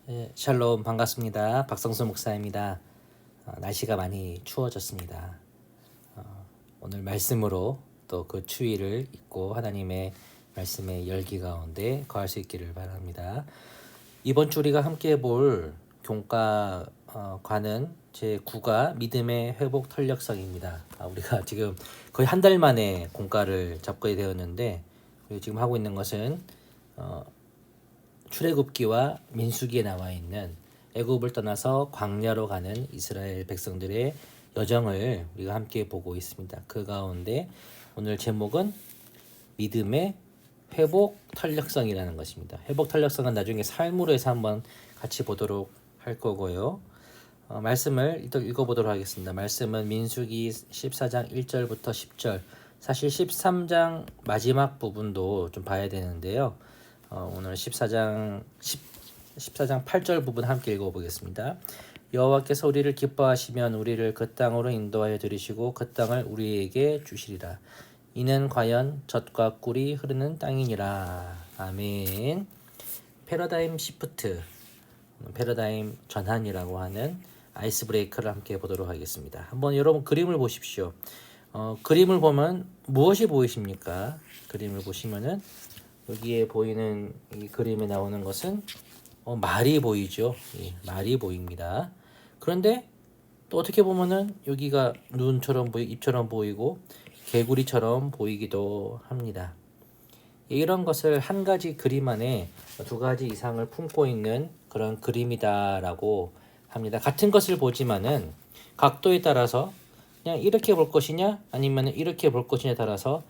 네, 샬롬 반갑습니다. 박성수 목사입니다. 날씨가 많이 추워졌습니다. 오늘 말씀으로 또 그 추위를 잊고 하나님의 말씀의 열기 가운데 거할 수 있기를 바랍니다. 이번 주 우리가 함께 볼 교과과는 제9가 믿음의 회복 탄력성입니다. 우리가 지금 거의 한 달 만에 공과를 잡게 되었는데 우리 지금 하고 있는 것은 출애굽기와 민수기에 나와 있는 애굽을 떠나서 광야로 가는 이스라엘 백성들의 여정을 우리가 함께 보고 있습니다. 그 가운데 오늘 제목은 믿음의 회복 탄력성이라는 것입니다. 회복 탄력성은 나중에 삶으로 해서 한번 같이 보도록 할 거고요. 말씀을 일단 읽어보도록 하겠습니다. 말씀은 민수기 14장 1절부터 10절, 사실 13장 마지막 부분도 좀 봐야 되는데요. 오늘 14장 8절 부분 함께 읽어보겠습니다. 여호와께서 우리를 기뻐하시면 우리를 그 땅으로 인도하여 들이시고 그 땅을 우리에게 주시리라. 이는 과연 젖과 꿀이 흐르는 땅이니라. 아멘. 패러다임 시프트, 패러다임 전환이라고 하는 아이스 브레이크를 함께 보도록 하겠습니다. 한번 여러분 그림을 보십시오. 그림을 보면 무엇이 보이십니까? 그림을 보시면은 여기에 보이는 이 그림에 나오는 것은 말이 보이죠. 예, 말이 보입니다. 그런데 또 어떻게 보면은 여기가 눈처럼 입처럼 보이고 개구리처럼 보이기도 합니다. 이런 것을 한 가지 그림 안에 두 가지 이상을 품고 있는 그런 그림이다라고 합니다. 같은 것을 보지만은 각도에 따라서 그냥 이렇게 볼 것이냐 아니면 이렇게 볼 것이냐에 따라서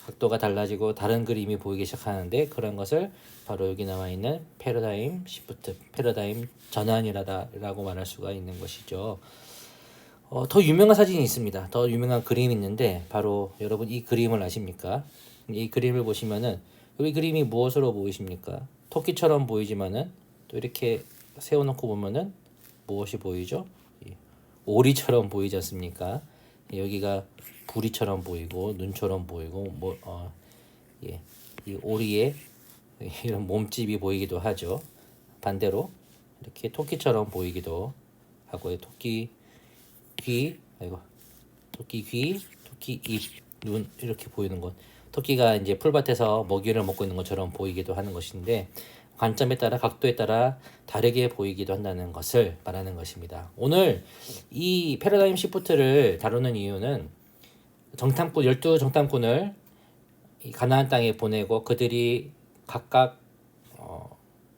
각도가 달라지고 다른 그림이 보이기 시작하는데, 그런 것을 바로 여기 나와 있는 패러다임 시프트, 패러다임 전환이라고 말할 수가 있는 것이죠. 더 유명한 사진이 있습니다. 더 유명한 그림이 있는데 바로 여러분 이 그림을 아십니까? 이 그림을 보시면은 여기 그림이 무엇으로 보이십니까? 토끼처럼 보이지만은 또 이렇게 세워놓고 보면은 무엇이 보이죠? 오리처럼 보이지 않습니까? 여기가 부리처럼 보이고 눈처럼 보이고 이 오리의 이런 몸집이 보이기도 하죠. 반대로 이렇게 토끼처럼 보이기도 하고요. 토끼 귀, 토끼 귀, 토끼 입, 눈 이렇게 보이는 것. 토끼가 이제 풀밭에서 먹이를 먹고 있는 것처럼 보이기도 하는 것인데, 관점에 따라 각도에 따라 다르게 보이기도 한다는 것을 말하는 것입니다. 오늘 이 패러다임 시프트를 다루는 이유는 정탐꾼 12정탐꾼을 가나안 땅에 보내고 그들이 각각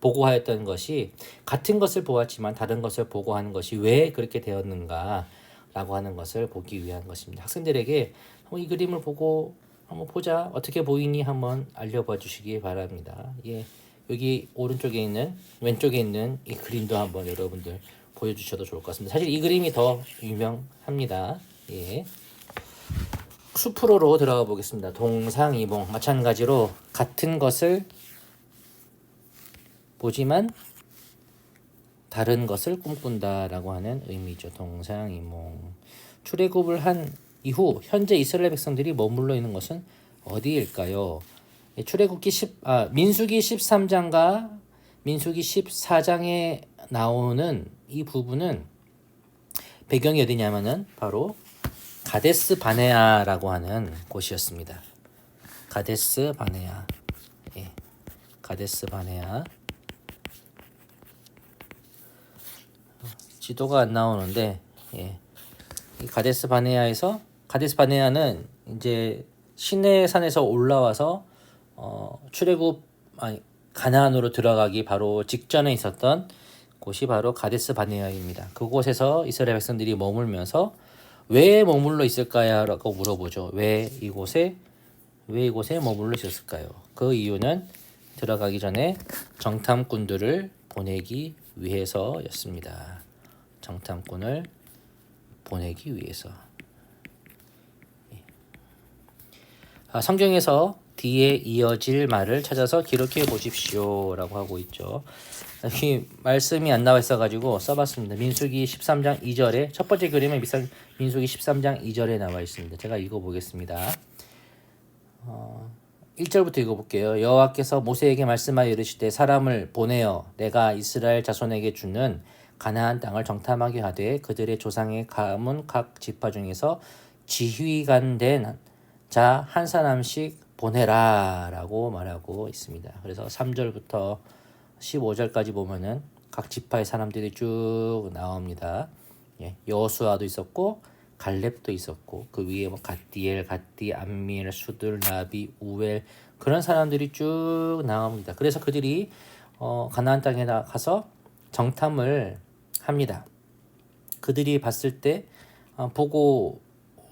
보고하였던 것이 같은 것을 보았지만 다른 것을 보고하는 것이 왜 그렇게 되었는가 라고 하는 것을 보기 위한 것입니다. 학생들에게 이 그림을 보고 한번 보자, 어떻게 보이니 한번 알려봐 주시기 바랍니다. 예, 여기 오른쪽에 있는 왼쪽에 있는 이 그림도 한번 여러분들 보여주셔도 좋을 것 같습니다. 사실 이 그림이 더 유명합니다. 예. 수프로로 들어가 보겠습니다. 동상이몽, 마찬가지로 같은 것을 보지만 다른 것을 꿈꾼다라고 하는 의미죠. 동상이몽. 출애굽을 한 이후 현재 이스라엘 백성들이 머물러 있는 것은 어디일까요? 민수기 13장과 민수기 14장에 나오는 이 부분은 배경이 어디냐면은 바로 가데스 바네아라고 하는 곳이었습니다. 가데스 바네아. 예. 가데스 바네아. 지도가 안 나오는데, 예. 이 가데스 바네아는 이제 시내산에서 올라와서 가나안으로 들어가기 바로 직전에 있었던 곳이 바로 가데스 바네아입니다. 그곳에서 이스라엘 백성들이 머물면서 왜 머물러 있을까요라고 물어보죠. 왜 이곳에 머물러 있었을까요? 그 이유는 들어가기 전에 정탐꾼들을 보내기 위해서였습니다. 정탐꾼을 보내기 위해서. 성경에서 뒤에 이어질 말을 찾아서 기록해 보십시오라고 하고 있죠. 여기 말씀이 안 나와 있어가지고 써봤습니다. 민수기 13장 2절에 첫 번째 그림은 민수기 13장 2절에 나와 있습니다. 제가 읽어보겠습니다. 1절부터 읽어볼게요. 여호와께서 모세에게 말씀하여 이르시되 사람을 보내어 내가 이스라엘 자손에게 주는 가나안 땅을 정탐하게 하되 그들의 조상의 가문 각 지파 중에서 지휘관 된 자 한 사람씩 보내라 라고 말하고 있습니다. 그래서 3절부터 15절까지 보면은 각 지파의 사람들이 쭉 나옵니다. 예, 여호수아도 있었고 갈렙도 있었고 그 위에 뭐 갓디엘, 갓디, 암밀, 수들, 나비, 우엘 그런 사람들이 쭉 나옵니다. 그래서 그들이 가나안 땅에 가서 정탐을 합니다. 그들이 봤을 때 보고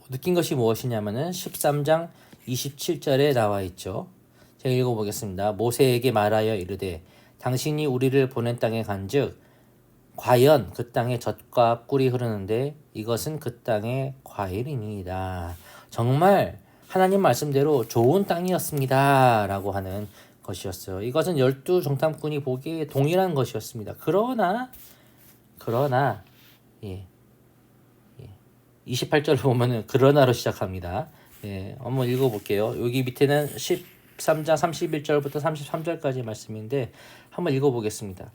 느낀 것이 무엇이냐면은 13장 27절에 나와 있죠. 제가 읽어보겠습니다. 모세에게 말하여 이르되 당신이 우리를 보낸 땅에 간즉 과연 그 땅에 젖과 꿀이 흐르는데 이것은 그 땅의 과일이니이다. 정말 하나님 말씀대로 좋은 땅이었습니다. 라고 하는 것이었어요. 이것은 12 정탐꾼이 보기에 동일한 것이었습니다. 그러나 예, 28절을 보면은 그러나로 시작합니다. 예, 한번 읽어볼게요. 여기 밑에는 13장 31절부터 33절까지 말씀인데 한번 읽어보겠습니다.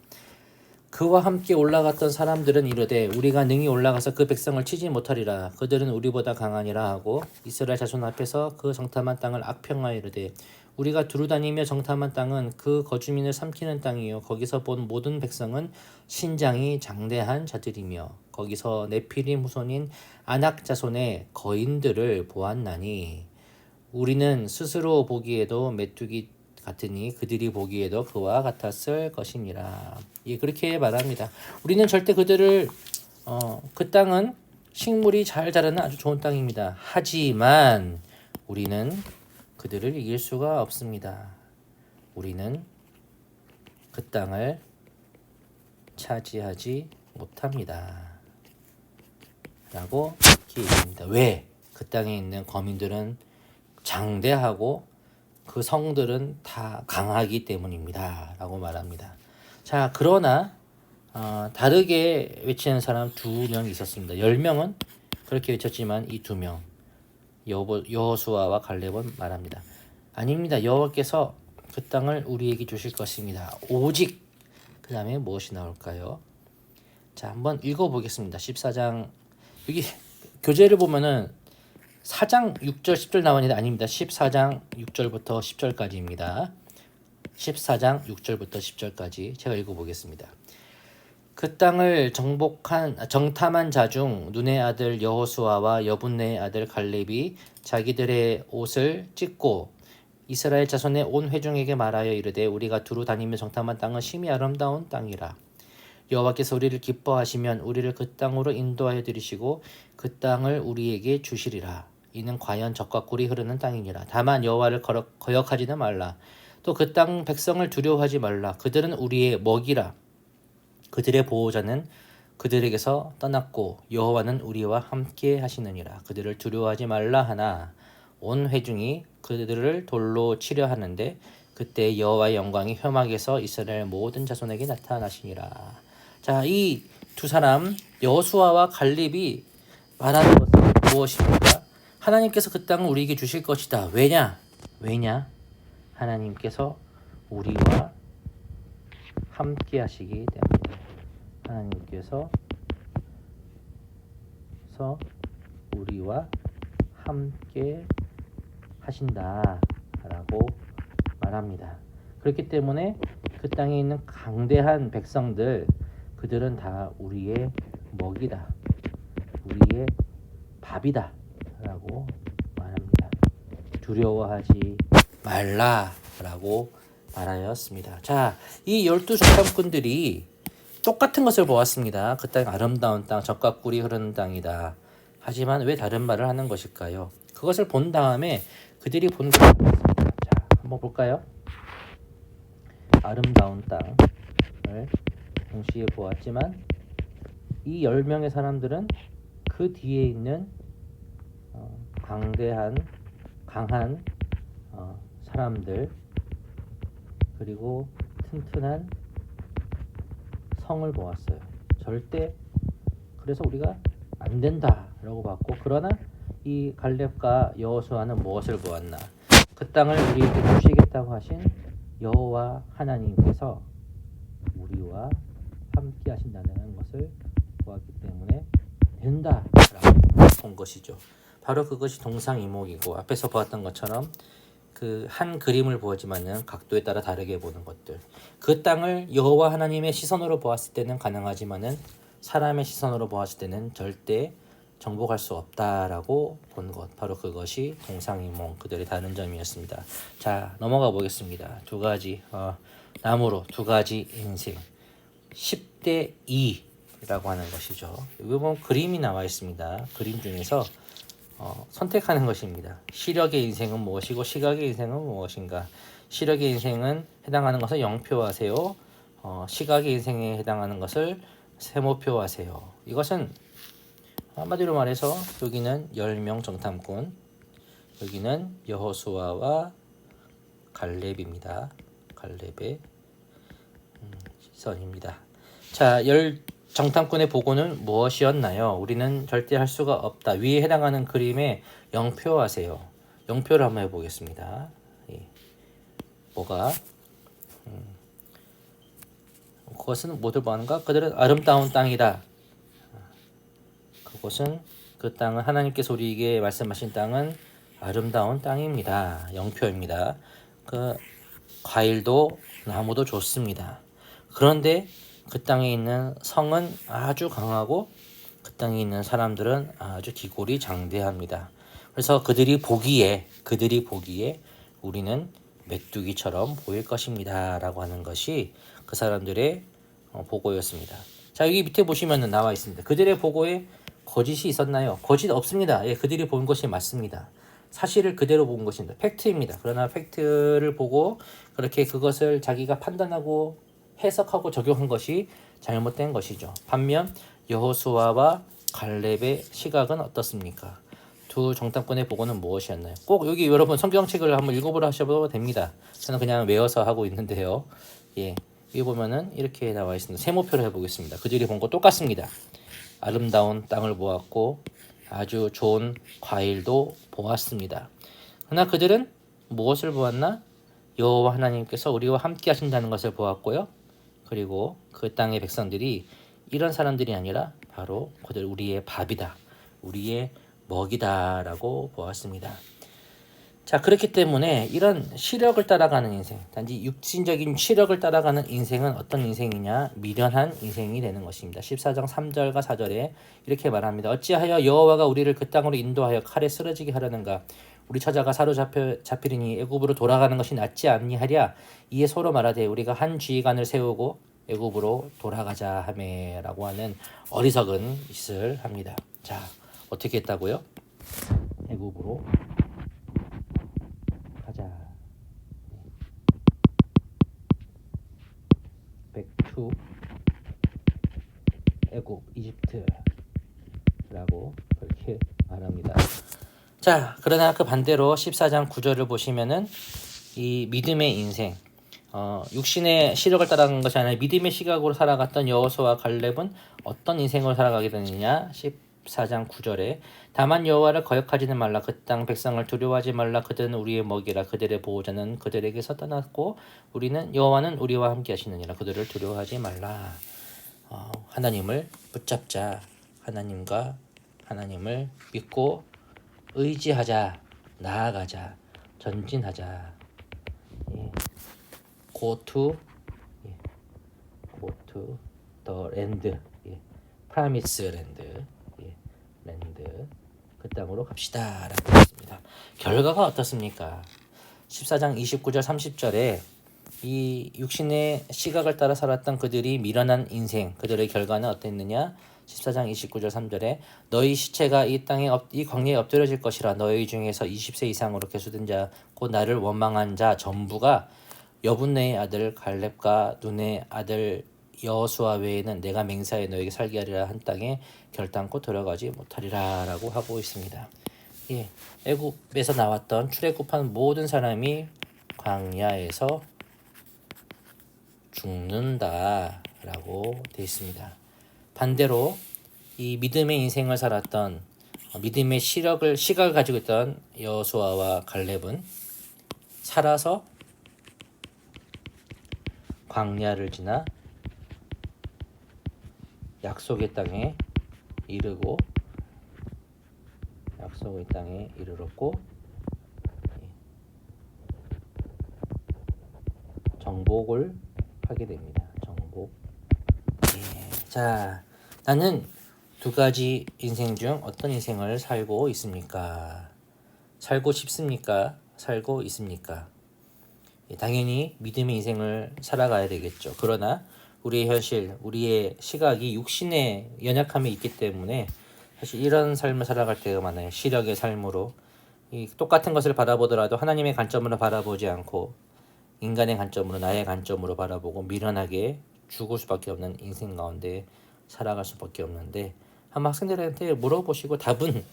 그와 함께 올라갔던 사람들은 이르되 우리가 능히 올라가서 그 백성을 치지 못하리라. 그들은 우리보다 강하니라 하고 이스라엘 자손 앞에서 그 정탐한 땅을 악평하여 이르되 우리가 두루다니며 정탐한 땅은 그 거주민을 삼키는 땅이요 거기서 본 모든 백성은 신장이 장대한 자들이며 거기서 네피림 후손인 아낙 자손의 거인들을 보았나니 우리는 스스로 보기에도 메뚜기 같으니 그들이 보기에도 그와 같았을 것이니라. 예, 그렇게 말합니다. 우리는 절대 그들을 그 땅은 식물이 잘 자라는 아주 좋은 땅입니다. 하지만 우리는 그들을 이길 수가 없습니다. 우리는 그 땅을 차지하지 못합니다. 라고 얘기합니다. 왜? 그 땅에 있는 거민들은 장대하고 그 성들은 다 강하기 때문입니다. 라고 말합니다. 자, 그러나 다르게 외치는 사람 2명 있었습니다. 10명은 그렇게 외쳤지만 이 2명 여호수아와 갈렙은 말합니다. 아닙니다. 여호와께서 그 땅을 우리에게 주실 것입니다. 오직 그 다음에 무엇이 나올까요? 자, 한번 읽어보겠습니다. 14장 여기 교재를 보면은 4장 6절 10절 나왔는데 아닙니다. 14장 6절부터 10절까지입니다. 14장 6절부터 10절까지 제가 읽어보겠습니다. 그 땅을 정탐한 자 중 눈의 아들 여호수아와 여분네의 아들 갈렙이 자기들의 옷을 찢고 이스라엘 자손의 온 회중에게 말하여 이르되 우리가 두루 다니며 정탐한 땅은 심히 아름다운 땅이라. 여호와께서 우리를 기뻐하시면 우리를 그 땅으로 인도하여 들이시고 그 땅을 우리에게 주시리라. 이는 과연 젖과 꿀이 흐르는 땅이니라. 다만 여호와를 거역하지는 말라. 또 그 땅 백성을 두려워하지 말라. 그들은 우리의 먹이라. 그들의 보호자는 그들에게서 떠났고 여호와는 우리와 함께 하시느니라. 그들을 두려워하지 말라 하나 온 회중이 그들을 돌로 치려 하는데 그때 여호와의 영광이 회막에서 이스라엘 모든 자손에게 나타나시니라. 자, 이 두 사람 여호수아와 갈렙이 말하는 것은 무엇입니까? 하나님께서 그 땅을 우리에게 주실 것이다. 왜냐? 하나님께서 우리와 함께 하시기 때문에. 하나님께서 우리와 함께 하신다라고 말합니다. 그렇기 때문에 그 땅에 있는 강대한 백성들 그들은 다 우리의 먹이다. 우리의 밥이다 라고 말합니다. 두려워하지 말라라고 말하였습니다. 자, 이 12 정탐꾼들이 똑같은 것을 보았습니다. 그 땅이 아름다운 땅, 젖과 꿀이 흐르는 땅이다. 하지만 왜 다른 말을 하는 것일까요? 그것을 본 다음에 그들이 본 것이 있습니다. 자, 한번 볼까요? 아름다운 땅을 동시에 보았지만 이 10명의 사람들은 그 뒤에 있는 강한 사람들 그리고 튼튼한 성을 보았어요. 절대 그래서 우리가 안 된다라고 봤고 그러나 이 갈렙과 여호수아는 무엇을 보았나? 그 땅을 우리에게 주시겠다고 하신 여호와 하나님께서 우리와 함께 하신다는 것을 보았기 때문에 된다라고 본 것이죠. 바로 그것이 동상이몽이고 앞에서 보았던 것처럼 그 한 그림을 보지만은 각도에 따라 다르게 보는 것들. 그 땅을 여호와 하나님의 시선으로 보았을 때는 가능하지만은 사람의 시선으로 보았을 때는 절대 정복할 수 없다라고 본 것. 바로 그것이 동상이몽 그들의 다른 점이었습니다. 자, 넘어가 보겠습니다. 두 가지 나무로 두 가지 인생 10대 2라고 하는 것이죠. 여기 보면 그림이 나와 있습니다. 그림 중에서 선택하는 것입니다. 시력의 인생은 무엇이고 시각의 인생은 무엇인가. 시력의 인생은 해당하는 것을 0표 하세요. 시각의 인생에 해당하는 것을 세모표 하세요. 이것은 한마디로 말해서 여기는 10명 정탐꾼, 여기는 여호수아와 갈렙입니다. 갈렙의 시선입니다. 자, 정탐꾼의 보고는 무엇이었나요? 우리는 절대 할 수가 없다. 위에 해당하는 그림에 0표 하세요. 0표를 한번 해보겠습니다. 예. 뭐가? 그것은 뭐들 보는가? 그들은 아름다운 땅이다. 그것은 그 땅은 하나님께서 우리에게 말씀하신 땅은 아름다운 땅입니다. 0표입니다. 그 과일도 나무도 좋습니다. 그런데 그 땅에 있는 성은 아주 강하고 그 땅에 있는 사람들은 아주 기골이 장대합니다. 그래서 그들이 보기에 우리는 메뚜기처럼 보일 것입니다 라고 하는 것이 그 사람들의 보고였습니다. 자, 여기 밑에 보시면 나와 있습니다. 그들의 보고에 거짓이 있었나요? 거짓 없습니다. 예, 그들이 본 것이 맞습니다. 사실을 그대로 본 것입니다. 팩트입니다. 그러나 팩트를 보고 그렇게 그것을 자기가 판단하고 해석하고 적용한 것이 잘못된 것이죠. 반면 여호수아와 갈렙의 시각은 어떻습니까? 두 정탐꾼의 보고는 무엇이었나요? 꼭 여기 여러분 성경책을 한번 읽어보라 하셔도 됩니다. 저는 그냥 외워서 하고 있는데요. 예, 여기 보면은 이렇게 나와 있습니다. 세모표를 해보겠습니다. 그들이 본 거 똑같습니다. 아름다운 땅을 보았고 아주 좋은 과일도 보았습니다. 그러나 그들은 무엇을 보았나? 여호와 하나님께서 우리와 함께 하신다는 것을 보았고요. 그리고 그 땅의 백성들이 이런 사람들이 아니라 바로 그들 우리의 밥이다. 우리의 먹이다라고 보았습니다. 자, 그렇기 때문에 이런 시력을 따라가는 인생, 단지 육신적인 시력을 따라가는 인생은 어떤 인생이냐? 미련한 인생이 되는 것입니다. 14장 3절과 4절에 이렇게 말합니다. 어찌하여 여호와가 우리를 그 땅으로 인도하여 칼에 쓰러지게 하려는가? 우리 처자가 사로잡히리니 애굽으로 돌아가는 것이 낫지 아니하랴. 이에 서로 말하되 우리가 한 지휘관을 세우고 애굽으로 돌아가자 하매라고 하는 어리석은 짓을 합니다. 자, 어떻게 했다고요? 애굽으로 가자. 백투 애굽 이집트라고 그렇게 말합니다. 자, 그러나 그 반대로 14장 9절을 보시면은 이 믿음의 인생, 육신의 시력을 따라가는 것이 아니라 믿음의 시각으로 살아갔던 여호수아와 갈렙은 어떤 인생을 살아가게 되느냐? 14장 9절에 다만 여호와를 거역하지는 말라. 그 땅 백성을 두려워하지 말라. 그들은 우리의 먹이라. 그들의 보호자는 그들에게서 떠났고 여호와는 우리와 함께 하시느니라. 그들을 두려워하지 말라. 하나님을 붙잡자. 하나님을 믿고 의지하자. 나아가자. 전진하자. 예. Go to the land. 예. Promise land. 예. land. 그 땅으로 갑시다 라고 했습니다. 결과가 어떻습니까? 14장 29절 30절에 이 육신의 시각을 따라 살았던 그들이 미련한 인생, 그들의 결과는 어땠느냐? 14장 29절 3절에 너희 시체가 이 광야에 엎드려질 것이라. 너희 중에서 20세 이상으로 계수된 자 곧 나를 원망한 자 전부가 여분네의 아들 갈렙과 눈의 아들 여호수아 외에는 내가 맹세하여 너에게 살게 하리라 한 땅에 결단코 들어가지 못하리라 라고 하고 있습니다. 예, 애굽에서 나왔던 출애굽한 모든 사람이 광야에서 죽는다라고 되어 있습니다. 반대로 이 믿음의 인생을 살았던 믿음의 시각을 가지고 있던 여호수아와 갈렙은 살아서 광야를 지나 약속의 땅에 이르고 약속의 땅에 이르렀고 정복을 하게 됩니다. 정복. 자, 나는 두 가지 인생 중 어떤 인생을 살고 있습니까? 살고 싶습니까? 살고 있습니까? 당연히 믿음의 인생을 살아가야 되겠죠. 그러나 우리의 현실, 우리의 시각이 육신의 연약함이 있기 때문에 사실 이런 삶을 살아갈 때가 많아요. 시력의 삶으로 이 똑같은 것을 바라보더라도 하나님의 관점으로 바라보지 않고 인간의 관점으로, 나의 관점으로 바라보고 미련하게 죽을 수밖에 없는 인생 가운데 살아갈 수밖에 없는데 한번 학생들한테 물어보시고 답은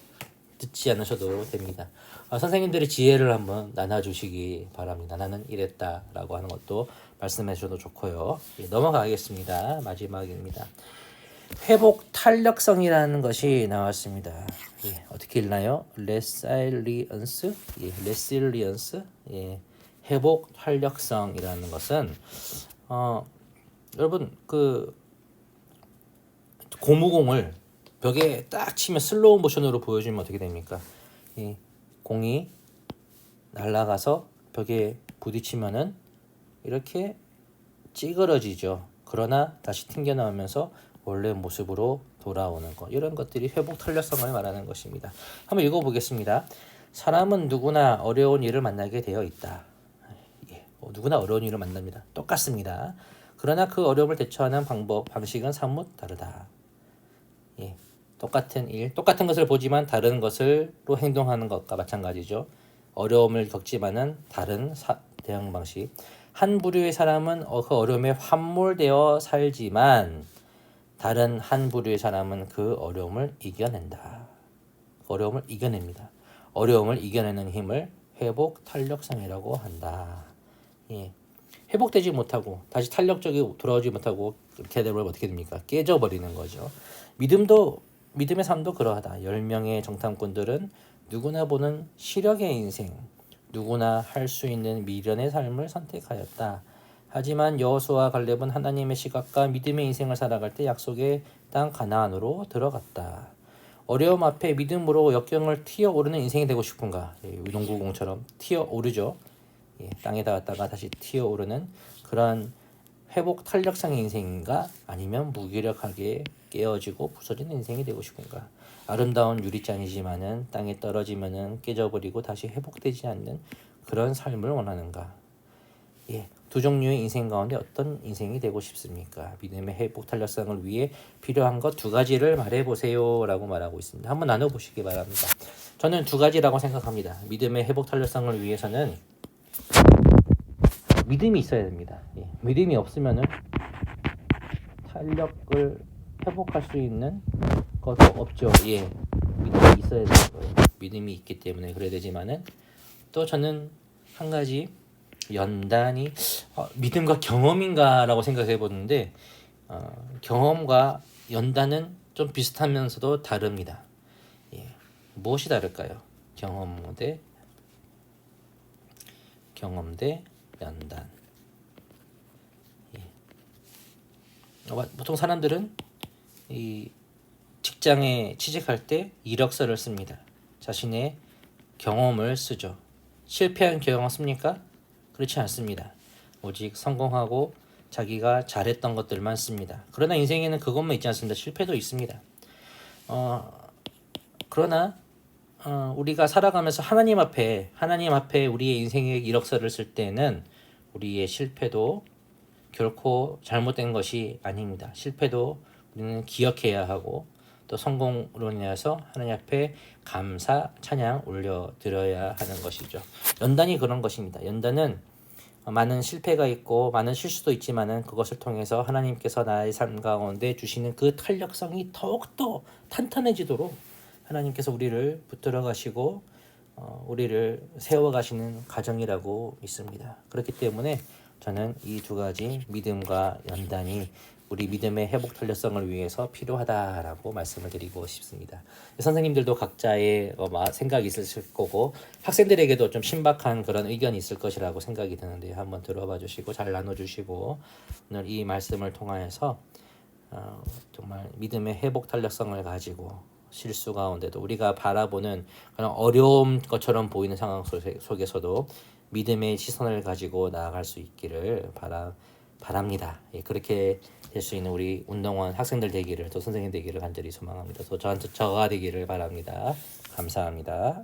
듣지 않으셔도 됩니다. 선생님들이 지혜를 한번 나눠주시기 바랍니다. 나는 이랬다라고 하는 것도 말씀해 주셔도 좋고요. 넘어가겠습니다. 마지막입니다. 회복 탄력성이라는 것이 나왔습니다. 어떻게 읽나요? 레실리언스, 레실리언스, 회복 탄력성이라는 것은 여러분 그 고무공을 벽에 딱 치면 슬로우 모션으로 보여주면 어떻게 됩니까? 이 공이 날아가서 벽에 부딪히면은 이렇게 찌그러지죠. 그러나 다시 튕겨 나오면서 원래 모습으로 돌아오는 것. 이런 것들이 회복 탄력성을 말하는 것입니다. 한번 읽어보겠습니다. 사람은 누구나 어려운 일을 만나게 되어 있다. 누구나 어려운 일을 만납니다. 똑같습니다. 그러나 그 어려움을 대처하는 방식은 사뭇 다르다. 똑같은 일, 똑같은 것을 보지만 다른 것으로 행동하는 것과 마찬가지죠. 어려움을 겪지만은 다른 대응 방식. 한 부류의 사람은 그 어려움에 함몰되어 살지만 다른 한 부류의 사람은 그 어려움을 이겨낸다. 어려움을 이겨냅니다. 어려움을 이겨내는 힘을 회복 탄력성이라고 한다. 회복되지 못하고 다시 탄력적이 돌아오지 못하고 그렇게 되면 어떻게 됩니까? 깨져버리는 거죠. 믿음의 삶도 그러하다. 10명의 정탐꾼들은 누구나 보는 시력의 인생, 누구나 할 수 있는 미련의 삶을 선택하였다. 하지만 여호수아와 갈렙은 하나님의 시각과 믿음의 인생을 살아갈 때 약속의 땅 가나안으로 들어갔다. 어려움 앞에 믿음으로 역경을 튀어오르는 인생이 되고 싶은가? 농구공처럼 튀어오르죠. 땅에 닿았다가 다시 튀어오르는 그런 회복 탄력성의 인생인가? 아니면 무기력하게 깨어지고 부서지는 인생이 되고 싶은가? 아름다운 유리잔이지만은 땅에 떨어지면은 깨져버리고 다시 회복되지 않는 그런 삶을 원하는가? 두 종류의 인생 가운데 어떤 인생이 되고 싶습니까? 믿음의 회복 탄력성을 위해 필요한 것 두 가지를 말해보세요 라고 말하고 있습니다. 한번 나눠보시기 바랍니다. 저는 두 가지라고 생각합니다. 믿음의 회복 탄력성을 위해서는 믿음이 있어야 됩니다. 믿음이 없으면은 탄력을 회복할 수 있는 것도 없죠. 믿음이 있어야 되는 거예요. 믿음이 있기 때문에 그래야 되지만은 또 저는 한 가지 연단이 믿음과 경험인가라고 생각해 보는데 경험과 연단은 좀 비슷하면서도 다릅니다. 무엇이 다를까요? 경험 대 연단. 보통 사람들은 이 직장에 취직할 때 이력서를 씁니다. 자신의 경험을 쓰죠. 실패한 경험 씁니까? 그렇지 않습니다. 오직 성공하고 자기가 잘했던 것들만 씁니다. 그러나 인생에는 그것만 있지 않습니다. 실패도 있습니다. 그러나 우리가 살아가면서 하나님 앞에 우리의 인생의 이력서를 쓸 때는 우리의 실패도 결코 잘못된 것이 아닙니다. 실패도 우리는 기억해야 하고 또 성공으로 인해서 하나님 앞에 감사, 찬양 올려드려야 하는 것이죠. 연단이 그런 것입니다. 연단은 많은 실패가 있고 많은 실수도 있지만은 그것을 통해서 하나님께서 나의 삶 가운데 주시는 그 탄력성이 더욱더 탄탄해지도록 하나님께서 우리를 붙들어 가시고 우리를 세워가시는 과정이라고 믿습니다. 그렇기 때문에 저는 이 두 가지 믿음과 연단이 우리 믿음의 회복 탄력성을 위해서 필요하다라고 말씀을 드리고 싶습니다. 선생님들도 각자의 생각이 있으실 거고 학생들에게도 좀 신박한 그런 의견이 있을 것이라고 생각이 드는데 한번 들어봐 주시고 잘 나눠주시고 오늘 이 말씀을 통하여서 정말 믿음의 회복 탄력성을 가지고 실수 가운데도 우리가 바라보는 그런 어려운 것처럼 보이는 상황 속에서도 믿음의 시선을 가지고 나아갈 수 있기를 바랍니다. 예, 그렇게 될 수 있는 우리 운동원 학생들 되기를 또 선생님 되기를 간절히 소망합니다. 또 저가 되기를 바랍니다. 감사합니다.